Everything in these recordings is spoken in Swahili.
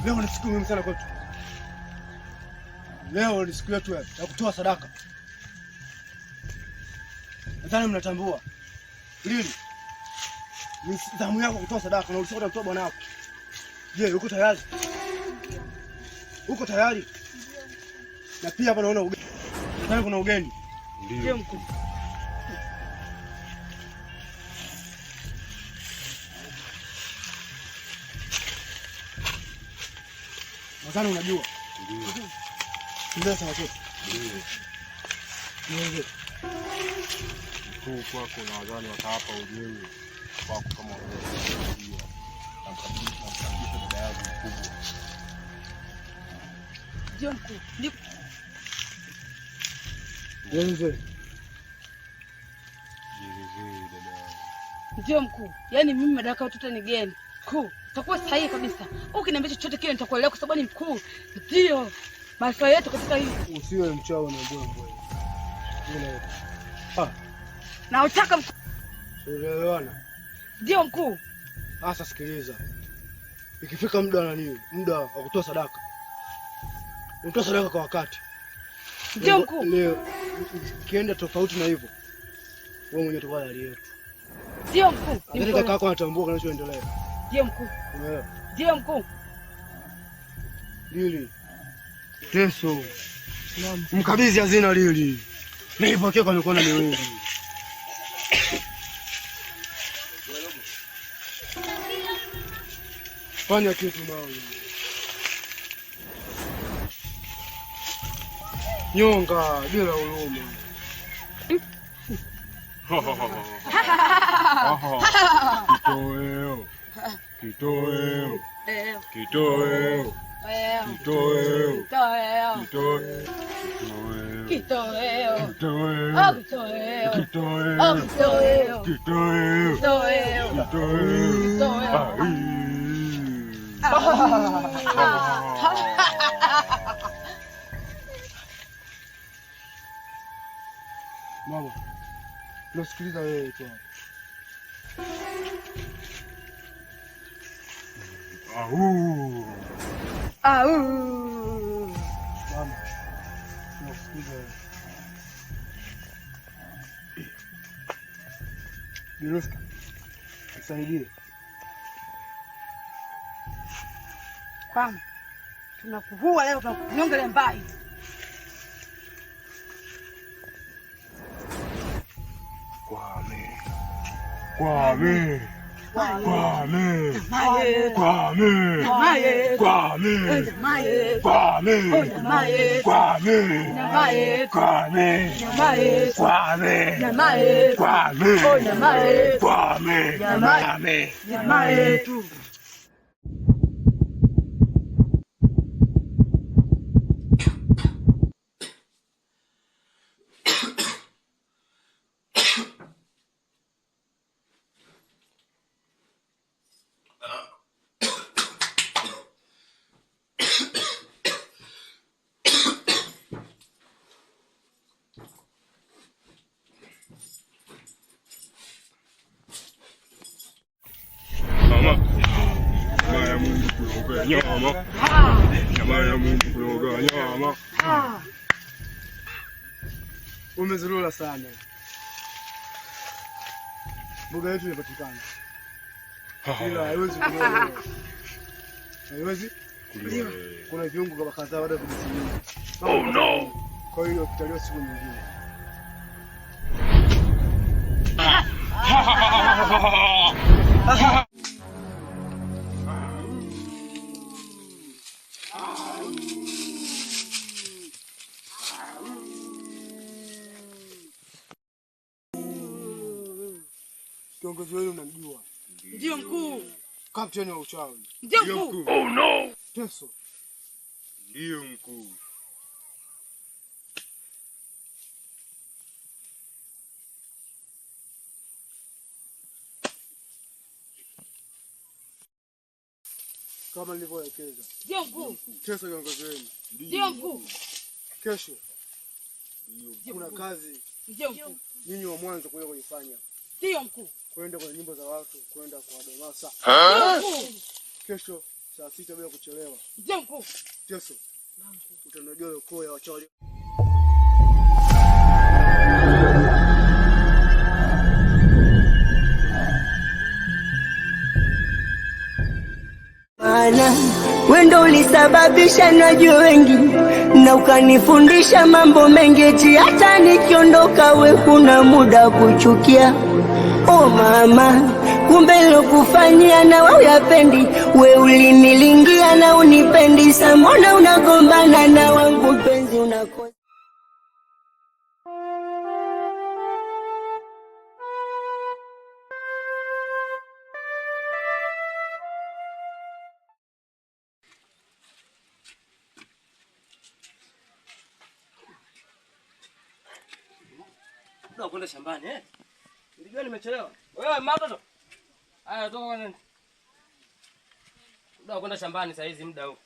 Leo ni siku muhimu sana kwetu. Leo ni siku yetu ya kutoa sadaka. Nadhani mnatambua. Lili, ni zamu yako kutoa sadaka na ulisema kutoa bwana wako. Je, uko tayari? Uko tayari? Na pia hapa naona ugeni. Nadhani kuna ugeni. Ndio mkuu. Nadhani unajua. Ndio. Ndio sawa tu. Ndio. Mkuu kwako na wazani watawapa ujeu wako kama wewe. Namkabidhi dada yangu mkubwa. Ndio mkuu. Ndio. Ndio mkuu. Yaani mimi madaraka watoto ni geni. Mkuu, itakuwa sahihi kabisa. Ukiniambia chochote kile nitakuelewa kwa sababu ni mkuu. Ndio. Maisha yetu katika hili. Usiwe mchawi na mbwe. Na utaka mkuu. Unaelewana? Ndio mkuu. Sasa sikiliza. Ikifika muda wa kutoa sadaka. Unatoa sadaka kwa wakati. Ndio mkuu. Leo kienda tofauti na hivyo. Wewe mwenyewe toka hali yetu. Ndio mkuu. Ndio kaka yako anatambua kinachoendelea. Ndio mkuu. Ndio mkuu. Lili. Teso. Mkabidhi hazina Lili. Nilipokea kwa mikono miwili. Fanya kitu nao. Nyonga bila huruma. Kitoweo. Kitoweo. Kitoweo. Kitoweo. Kitoweo. Kitoweo. Kitoweo. Kitoweo. Kitoweo. Kitoweo. Mama, nasikiliza wewe tu. Mama, nasikiliza wewe. Biruska, nisaidie. Kwama, tunakuhua leo, tunakunyongele mbai. Kwame. Kwame. Kwame. Kwame. Kwame. Kwame. Kwame. Kwame. Kwame. Kwame. Kwame. Kwame. Kwame. Kwame. Nyamae. Kwame. Oh, nyamae. Kwame. Nyamae. Nyamae tu. Nyama. Nyama ya Mungu kuloga nyama. Umezurura sana. Mboga yetu imepatikana. Ila haiwezi kuliwa. Haiwezi kuliwa. Kuna viungo kama kadhaa baada ya kujisimamia. Oh no. Kwa hiyo kitaliwa siku nyingine. Kiongozi wenu unamjua? Ndio mkuu. Kapteni wa uchawi. Ndio mkuu. Oh no. Teso. Ndio mkuu. kama nilivyoelekeza. Ndio mkuu. Kesho kiongozi wenu. Ndio mkuu. Kesho kuna kazi. Ndio mkuu. Nyinyi wa mwanzo kuja kuifanya. Ndio mkuu. Kwenda kwenye nyumba za watu, kwenda kwa donasa. Ndio mkuu. Kesho saa 6 bila kuchelewa. Ndio mkuu. Kesho. Utanojua ukoo ya wachawi. Maana wendo ulisababisha najua wengi na ukanifundisha mambo mengi, eti hata nikiondoka we kuna muda kuchukia. Oh mama, kumbe nilokufanyia na wewe uyapendi. We ulinilingia na unipendi, sa mbona unagombana na wangu mpenzi unakosa. Ndio kwenda shambani Nilijua nimechelewa. Wewe mama. Haya toka kwa nini? Ndio kwenda shambani saa hizi muda huu.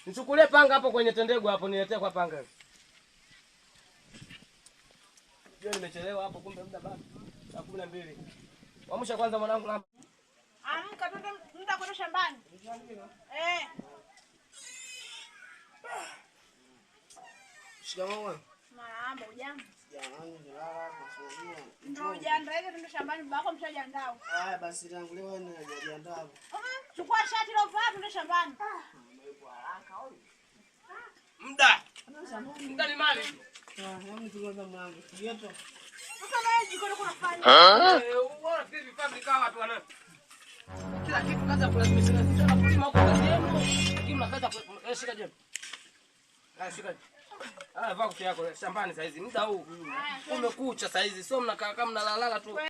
Nichukulie panga hapo kwenye tendego hapo niletee kwa panga. Ndio nimechelewa hapo kumbe muda bado. Saa 12. Waamsha kwanza mwanangu lama. Amka twende muda kwenda shambani. Shikamoo. Marahaba, ujambo? Ndio ujiandae twende shambani, babako mshajiandaa. Haya basi tangulia wewe na hajajiandaa. Chukua shati lovaa twende shambani. Muda ni mali. Hebu tuanze mlango. Yeto. Sasa wewe jikoni kunafanya? Unaona vipi public hawa watu wana kila kitu kaza kulazimisha na kulima huko kwa jembe. Lakini mnakaza shika jembe. Shika. Vaa koti yako shambani saa hizi. Muda huu umekucha saa hizi. Sio mnakaa kama mnalalala tu.